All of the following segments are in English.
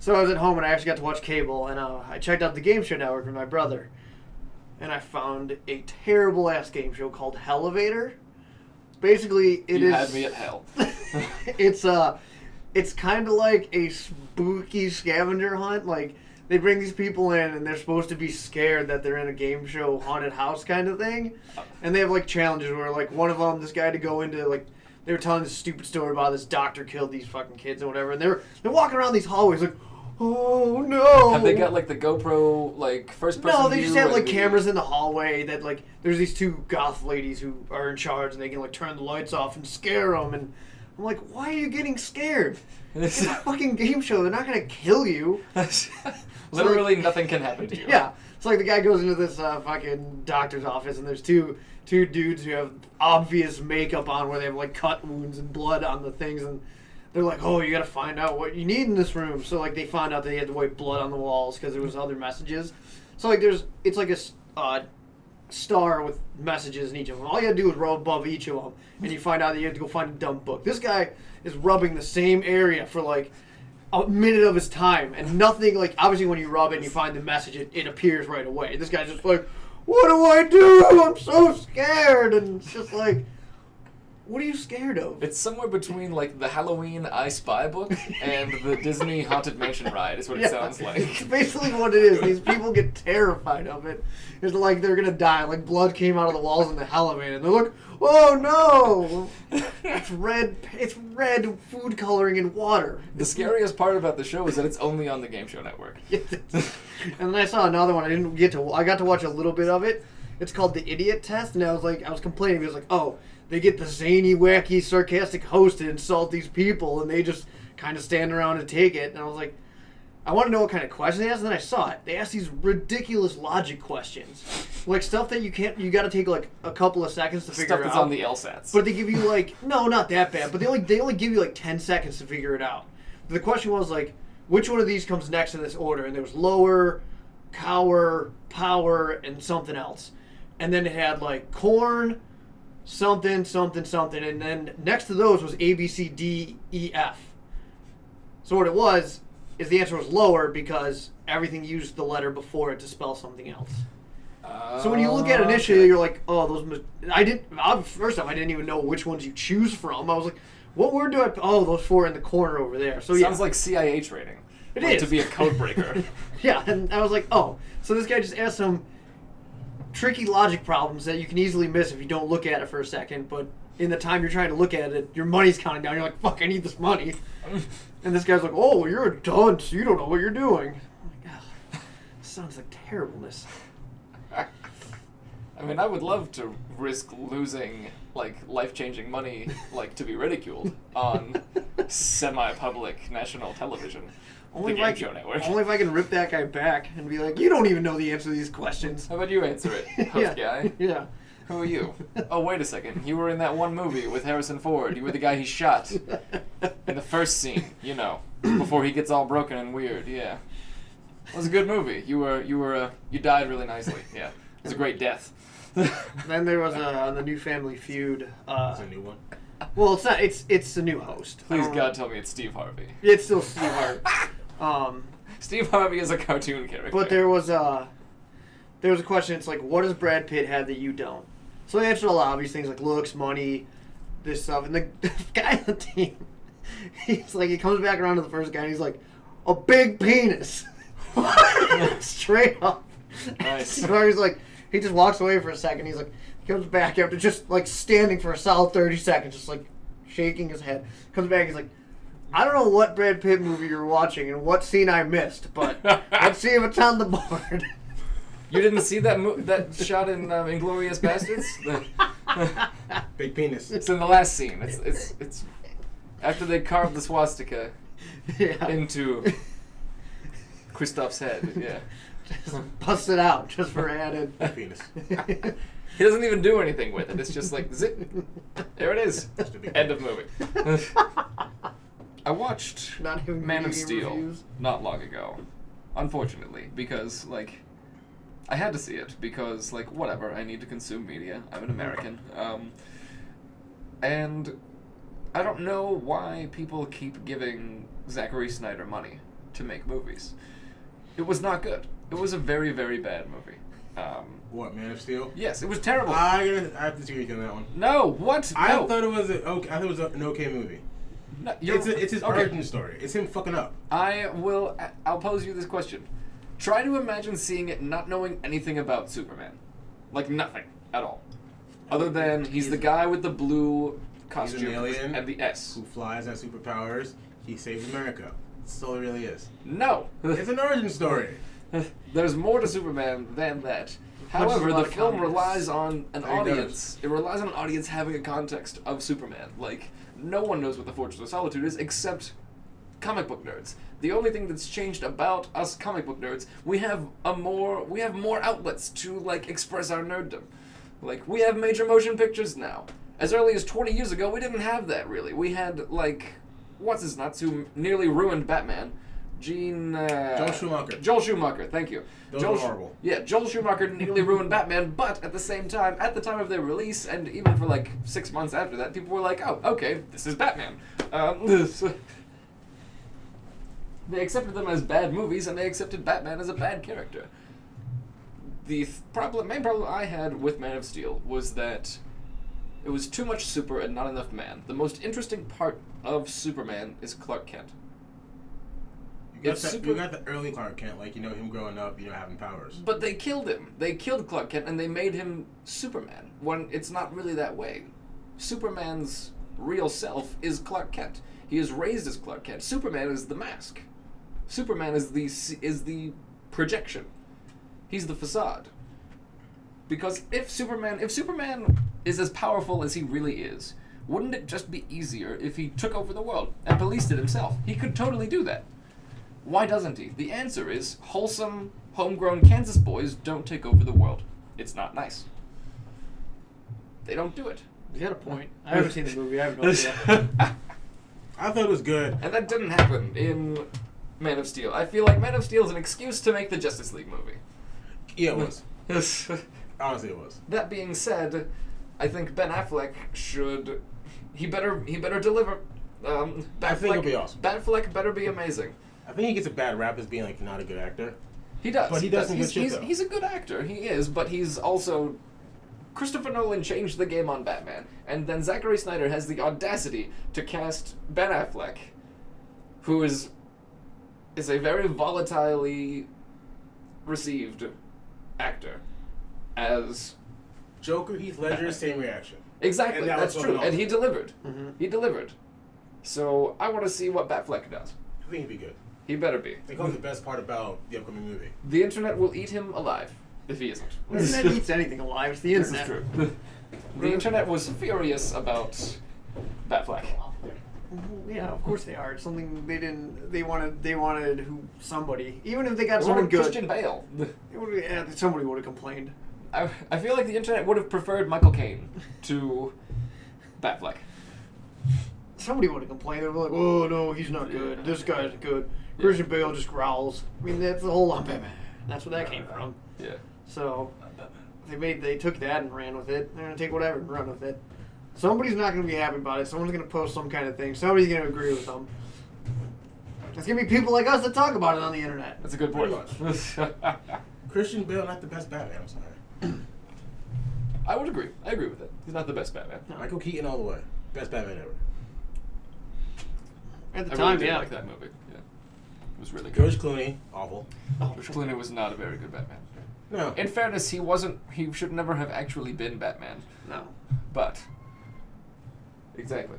So I was at home and I actually got to watch cable, and I checked out the Game Show Network with my brother, and I found a terrible ass game show called Hellevator. Basically, You had me at hell. It's kind of like a spooky scavenger hunt. Like, they bring these people in and they're supposed to be scared that they're in a game show haunted house kind of thing, and they have like challenges where like one of them, this guy had to go into like. They were telling this stupid story about this doctor killed these fucking kids or whatever, and they're walking around these hallways like, oh no! Have they got like the GoPro like first person? No, they just have like cameras in the hallway that like there's these two goth ladies who are in charge and they can like turn the lights off and scare them, and I'm like, why are you getting scared? It's a fucking game show. They're not gonna kill you. Literally nothing can happen to you. Yeah, it's like the guy goes into this fucking doctor's office and there's two dudes who have obvious makeup on where they have like cut wounds and blood on the things, and they're like, oh, you gotta find out what you need in this room. So like they found out they had to wipe blood on the walls because there was other messages. So like it's like a star with messages in each of them. All you gotta do is rub above each of them, and you find out that you have to go find a dumb book. This guy is rubbing the same area for like a minute of his time, and nothing, like, obviously when you rub it and you find the message, it appears right away. This guy's just like, what do I do? I'm so scared. And it's just like, what are you scared of? It's somewhere between like the Halloween I Spy book and the Disney Haunted Mansion ride is what it sounds like. It's basically what it is. These people get terrified of it. It's like they're going to die. Like blood came out of the walls in the elevator. And they're like, oh no! It's red food coloring in water. The scariest part about the show is that it's only on the Game Show Network. And then I saw another one. I got to watch a little bit of it. It's called The Idiot Test. And I was complaining. It was like, oh, they get the zany, wacky, sarcastic host to insult these people, and they just kind of stand around and take it. And I was like, I want to know what kind of questions they ask, and then I saw it. They asked these ridiculous logic questions. Like stuff that you got to take like a couple of seconds to figure out. Stuff that's on the LSATs. But they give you like, no, not that bad, but they only give you like 10 seconds to figure it out. The question was like, which one of these comes next in this order? And there was lower, cower, power, and something else. And then it had like corn, something, something, something, and then next to those was A, B, C, D, E, F. So what it was is the answer was lower because everything used the letter before it to spell something else. So when you look at it initially, you're like, oh, first off, I didn't even know which ones you choose from. I was like, what word do I, those four in the corner over there. So Sounds like CIA training. It like is. To be a code breaker. Yeah, and I was like, oh, so this guy just asked some tricky logic problems that you can easily miss if you don't look at it for a second, but in the time you're trying to look at it, your money's counting down. You're like, fuck, I need this money. And this guy's like, oh, you're a dunce. You don't know what you're doing. I'm like, oh, this sounds like terribleness. I mean, I would love to risk losing, like, life-changing money, like, to be ridiculed on semi-public national television. Only if I can rip that guy back and be like, you don't even know the answer to these questions. How about you answer it, host guy? Yeah. Who are you? Oh, wait a second. You were in that one movie with Harrison Ford. You were the guy he shot in the first scene, before he gets all broken and weird. Yeah. It was a good movie. You died really nicely. Yeah. It was a great death. Then there was on the new Family Feud. It's a new one. Well, it's not. It's a new host. Please God, tell me it's Steve Harvey. It's still Steve Harvey. Steve Harvey is a cartoon character. But there was a question. It's like, what does Brad Pitt have that you don't? So they answered a lot of obvious things like looks, money, this stuff. And the guy on the team, he's like, he comes back around to the first guy and he's like, a big penis. Straight up. Nice. So he's like, he just walks away for a second. He's like, he comes back after just like standing for a solid 30 seconds, just like shaking his head. Comes back, he's like, I don't know what Brad Pitt movie you're watching and what scene I missed, but let's see if it's on the board. You didn't see that shot in Inglourious Bastards? Big penis. It's in the last scene. It's after they carved the swastika into Christoph's head. Yeah. Just bust it out just for added. Big penis. He doesn't even do anything with it. It's just like, zip. There it is. End of movie. I watched Man of Steel reviews. Not long ago. Unfortunately, because, I had to see it because, whatever, I need to consume media. I'm an American. And I don't know why people keep giving Zachary Snyder money. to make movies. It was not good. It was a very, very bad movie. What, Man of Steel? Yes, it was terrible. I have to disagree with you on that one. No, what? I No. thought it was an okay movie. No, It's his okay. origin story. It's him fucking up. I'll pose you this question. Try to imagine seeing it not knowing anything about Superman. Like nothing at all. Other than he's the guy with the blue costume He's an alien and the S. who flies, has superpowers. He saves America. That's all it really is. No. It's an origin story. There's more to Superman than that. Punches However, a lot the of film communists. relies on an He audience. It relies on an audience having a context of Superman. Like, no one knows what the Fortress of Solitude is except comic book nerds. The only thing that's changed about us comic book nerds, we have more outlets to like express our nerddom. Like, we have major motion pictures now. As early as 20 years ago, we didn't have that really. We had like what's his nuts who nearly ruined Batman. Joel Schumacher. Joel Schumacher, thank you. Those Joel were horrible. Yeah, Joel Schumacher nearly ruined Batman, but at the same time, at the time of their release, and even for like 6 months after that, people were like, "Oh, okay, this is Batman." They accepted them as bad movies, and they accepted Batman as a bad character. The main problem I had with Man of Steel was that it was too much super and not enough man. The most interesting part of Superman is Clark Kent. You got the early Clark Kent, like, him growing up, having powers. But they killed him. They killed Clark Kent and they made him Superman, when it's not really that way. Superman's real self is Clark Kent. He is raised as Clark Kent. Superman is the mask. Superman is the projection. He's the facade. Because if Superman is as powerful as he really is, wouldn't it just be easier if he took over the world and policed it himself? He could totally do that. Why doesn't he? The answer is wholesome, homegrown Kansas boys don't take over the world. It's not nice. They don't do it. You got a point. I haven't seen the movie. I have no idea. I thought it was good. And that didn't happen in Man of Steel. I feel like Man of Steel is an excuse to make the Justice League movie. Yeah, it was. Honestly, it was. That being said, I think Ben Affleck should... He better deliver. I think it'll be awesome. Ben Affleck better be amazing. I think he gets a bad rap as being, not a good actor. He does. But he does some good shit, though. He's a good actor. He is, but he's also... Christopher Nolan changed the game on Batman, and then Zachary Snyder has the audacity to cast Ben Affleck, who is a very volatilely received actor, as... Joker, Heath Ledger, same reaction. Exactly, And that that's was true, fucking and he awesome. delivered. Mm-hmm. He delivered. So, I want to see what Batfleck does. I think he'd be good. He better be. I think that's the best part about the upcoming movie. The internet will eat him alive, if he isn't. The internet eats anything alive. It's the This internet. is true. The internet was furious about Batfleck. Yeah, of course they are. It's something they didn't. They wanted somebody. Even if they got It someone wanted good, Christian Bale. somebody would have complained. I feel like the internet would have preferred Michael Caine to Batfleck. Somebody would have complained. They'd be like, "Oh no, he's not good. This guy's good. Christian Bale just growls." I mean, that's the whole lot. That's where that came from. Yeah. So they took that and ran with it. They're gonna take whatever and run with it. Somebody's not gonna be happy about it. Someone's gonna post some kind of thing. Somebody's gonna agree with them. There's gonna be people like us that talk about it on the internet. That's a good point. Christian Bale, not the best Batman, I'm sorry. I would agree. I agree with it. He's not the best Batman. No. Michael Keaton all the way. Best Batman ever. At the I time, really did yeah. like that movie. Yeah. It was really good. George Clooney, awful. George Clooney was not a very good Batman. No. In fairness, he should never have actually been Batman. No. But. Exactly.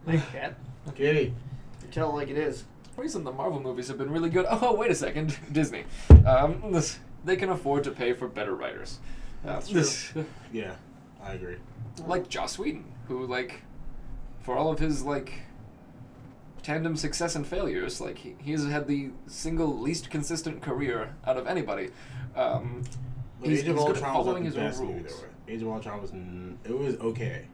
Thanks, Cat. Kitty. You tell it like it is. The reason the Marvel movies have been really good. Oh, wait a second. Disney. They can afford to pay for better writers. That's true. Yeah, I agree. Like Joss Whedon, who, for all of his, tandem success and failures, he's had the single least consistent career out of anybody. He's Age of good at Ultron was following not his the own best movie rules. there. Age of Ultron was it was okay.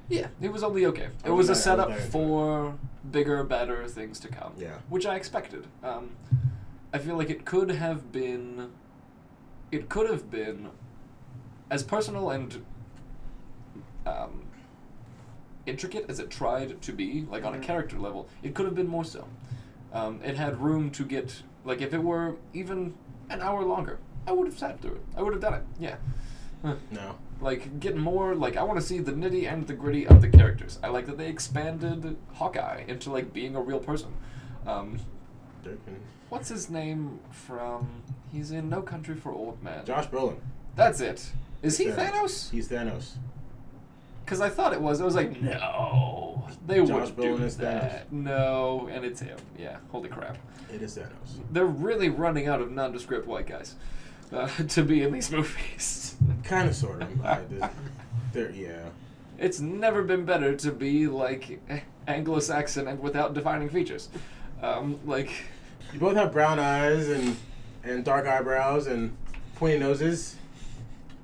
Yeah, it was only okay. It I was a was not setup into it. for bigger, better things to come. Yeah. Which I expected. I feel like it could have been as personal and intricate as it tried to be, on a character level. It could have been more so. It had room to get, like, if it were even an hour longer, I would have sat through it. I would have done it. Yeah. No. Like, get more, like, I want to see the nitty and the gritty of the characters. I like that they expanded Hawkeye into, like, being a real person. What's his name from... He's in No Country for Old Men. Josh Brolin. That's it. Is he Thanos? He's Thanos. Because I thought it was. I was like, no. They wouldn't do Brolin is that. Thanos. No, and it's him. Yeah, holy crap. It is Thanos. They're really running out of nondescript white guys to be in these movies. Kind of, sort of. Yeah. It's never been better to be, like, Anglo-Saxon and without defining features. Like... You both have brown eyes and dark eyebrows and pointy noses,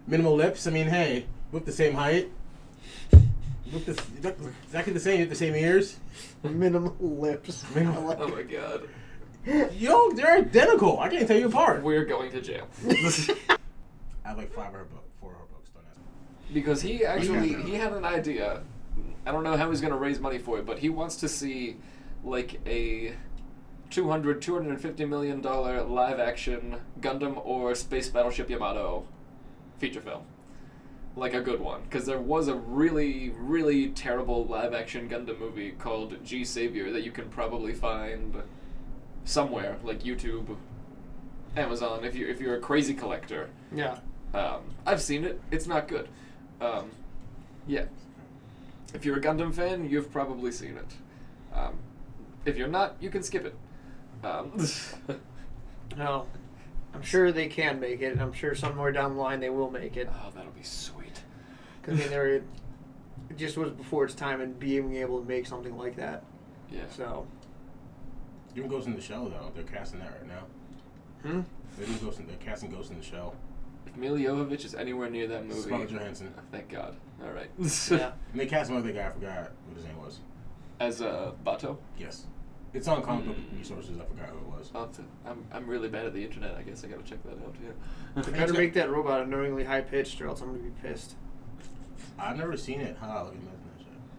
minimal lips. I mean, hey, look the same height. Look exactly the same. You have the same ears. Minimal lips. Oh my god. Yo, they're identical. I can't tell you apart. We're going to jail. I have like 4 of her books. Don't ask me. Because he had an idea. I don't know how he's going to raise money for it, but he wants to see, like, a $250 million live-action Gundam or Space Battleship Yamato feature film. Like a good one. Because there was a really, really terrible live-action Gundam movie called G Savior that you can probably find somewhere, like YouTube, Amazon, if you're a crazy collector. Yeah. I've seen it. It's not good. Yeah. If you're a Gundam fan, you've probably seen it. If you're not, you can skip it. No, I'm sure they can make it. I'm sure somewhere down the line they will make it. Oh, that'll be sweet. Because it just was before its time and being able to make something like that. Yeah. So. Even Ghost in the Shell though, they're casting that right now. They're casting Ghost in the Shell. If Mila Jovovich is anywhere near that movie, Scarlett Johansson. Thank God. All right. Yeah. And they cast another guy. I forgot what his name was. As Bato. Yes. It's on comic book resources. I forgot who it was. I'm really bad at the internet. I guess I gotta check that out too. They better make that robot annoyingly high pitched, or else I'm gonna be pissed. I've never seen it. Huh? Look at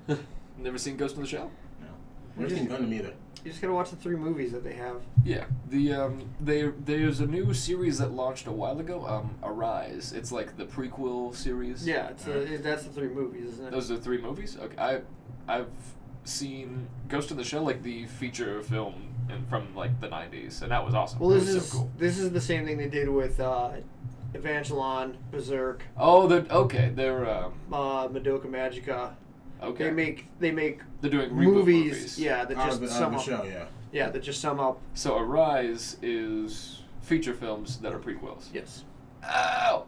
that shit. Never seen Ghost in the Shell? No. Never seen Gundam either. You just gotta watch the 3 movies that they have. Yeah, there's a new series that launched a while ago. Arise. It's like the prequel series. Yeah, that's the 3 movies, isn't it? Those are the 3 movies. Okay, I've seen Ghost in the Shell, like the feature film from like the 90s, and that was awesome. Well, this is so cool. This is the same thing they did with Evangelon, Berserk. Oh, they're Madoka Magica. Okay. They make They're doing reboot movies. Yeah, that just sum up. Show, yeah. Yeah, that just sum up. So Arise is feature films that are prequels. Yes. Ow!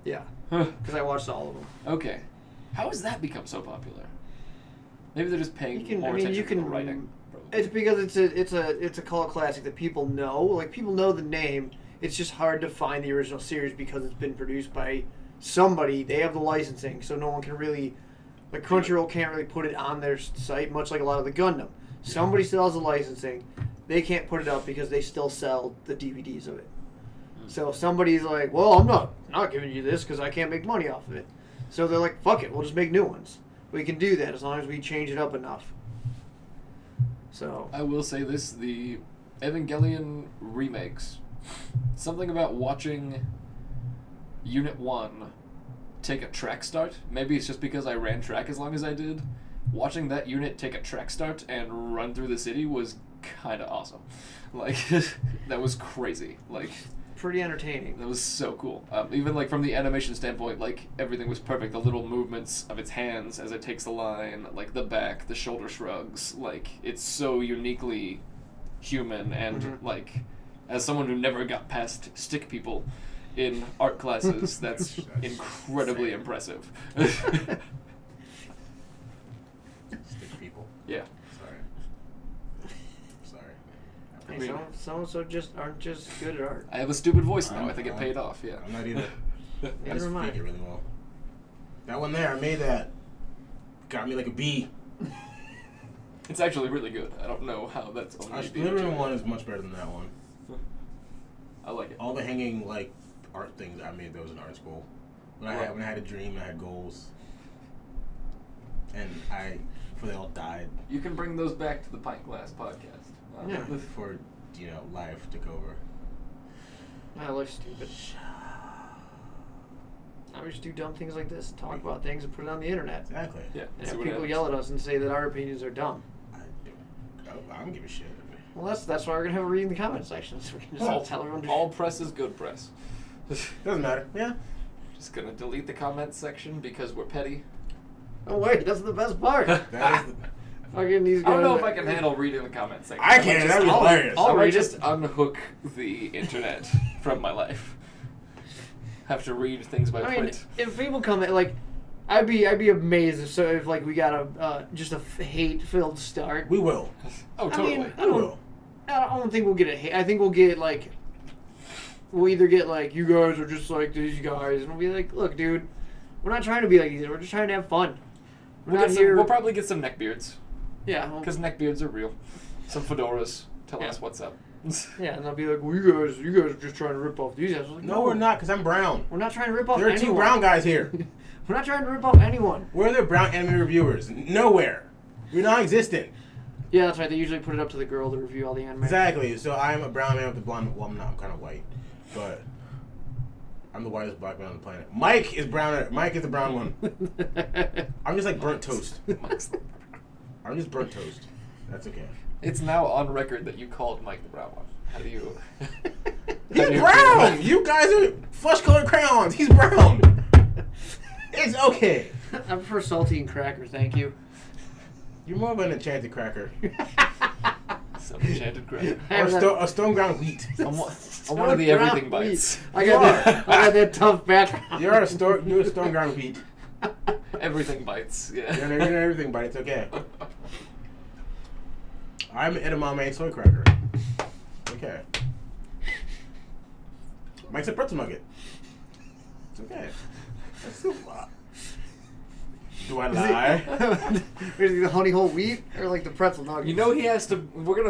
Yeah. Because I watched all of them. Okay. How has that become so popular? Maybe they're just paying more attention to the writing. It's because it's a cult classic that people know. Like, people know the name. It's just hard to find the original series because it's been produced by somebody. They have the licensing, so no one can really... Like, Crunchyroll can't really put it on their site, much like a lot of the Gundam. Somebody still has the licensing. They can't put it up because they still sell the DVDs of it. So somebody's like, well, I'm not giving you this because I can't make money off of it. So they're like, fuck it, we'll just make new ones. We can do that as long as we change it up enough. So I will say this, the Evangelion remakes, something about watching Unit 1 take a track start, maybe it's just because I ran track as long as I did, watching that unit take a track start and run through the city was kind of awesome. Like, that was crazy. Like, pretty entertaining. that was so cool. Even like from the animation standpoint, like everything was perfect. The little movements of its hands as it takes the line, like the back, the shoulder shrugs, like it's so uniquely human and like as someone who never got past stick people in art classes, that's incredibly impressive. Stick people. Yeah. Sorry. Hey, some aren't just good at art. I have a stupid voice now. I think it paid off. Yeah. I'm not either. I Never just mind. fake it really well. That one there, I made that. Got me like a B. It's actually really good. I don't know how that's only Our a B. Slytherin one is much better than that one. I like it. All the hanging like art things I made those in art school. When I had a dream, I had goals, and before they all died. You can bring those back to the Pint Glass podcast. Yeah. Before, life took over. I look stupid. I would just do dumb things like this, talk about things, and put it on the internet. Exactly. Yeah. And see have what people happens. yell at us and say that our opinions are dumb. I don't give a shit. Well, that's why we're gonna have a read in the comment section, so we can just tell everyone. All press is good press. Doesn't matter. Yeah. Just gonna delete the comment section because we're petty. Oh wait, that's the best part. That is Fucking these I guys. don't know if I can handle reading the comment section. I can. That'd be hilarious. I might read just it. unhook the internet from my life. Have to read things by I mean, print. if people come in, like, I'd be amazed if like we got a just a hate-filled start. We will. Oh, totally. I mean, We will. I don't think we'll get a hate. I think we'll get like, we'll either get like, you guys are just like these guys, and we'll be like, look, dude, we're not trying to be like these. We're just trying to have fun. We'll probably get some neckbeards. Yeah. Well, Because neckbeards are real. Some fedoras telling us what's up. yeah, and they'll be like, well, you guys are just trying to rip off these guys. Like, No, we're not, because I'm brown. We're not trying to rip off There are anyone. two brown guys here. We're not trying to rip off anyone. Where are the brown anime reviewers? Nowhere. We're non-existent. Yeah, that's right. They usually put it up to the girl to review all the anime. Exactly. So I'm a brown man with a blonde. Well, I'm not. I'm kind of white, but I'm the whitest black man on the planet. Mike is browner. Mike is the brown one. I'm just like burnt toast. I'm just burnt toast. That's okay. It's now on record that you called Mike the brown one. How do you... He's brown. You guys are flesh-colored crayons. He's brown. It's okay. I prefer salty and cracker, thank you. You're more of an enchanted cracker. Some enchanted cracker. Or a stone ground wheat. I'm one of the everything bites. I got that tough background. You're a stone ground wheat. Everything bites, yeah. You're everything, but it's okay. I'm an edamame soy cracker. Okay. Mike's a pretzel nugget. It's okay. That's so fun. Do I lie? Is it the honey whole wheat or like the pretzel nugget? You know he has to... We're gonna